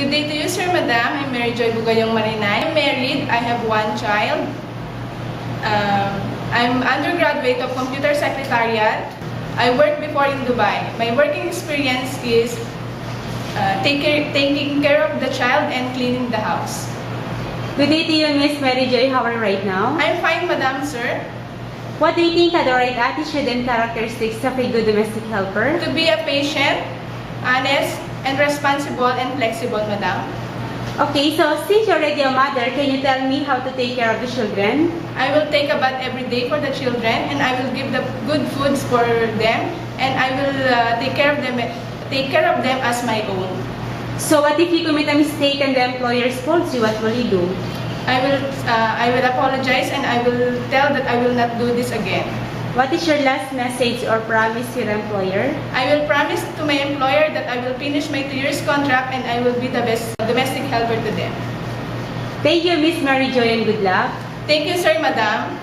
Good day to you, Sir, Madam. I'm Mary Joy Bugayong Marinay. I'm married. I have one child. I'm undergraduate of Computer Secretariat. I worked before in Dubai. My working experience is taking care of the child and cleaning the house. Good day to you, Miss Mary Joy. How are you right now? I'm fine, Madam, sir. What do you think are the right attitude and characteristics of a good domestic helper? To be a patient, honest, and responsible and flexible, Madam. Okay, so since you're already a mother, can you tell me how to take care of the children? I will take a bath every day for the children, and I will give the good foods for them, and I will take care of them as my own. So what if you commit a mistake and the employer scolds you? What will you do? I will apologize, and I will tell that I will not do this again. What is your last message or promise to your employer? I will promise to my employer that I will finish my 2 years contract and I will be the best domestic helper to them. Thank you, Miss Mary Joy, and good luck. Thank you, sir, madam.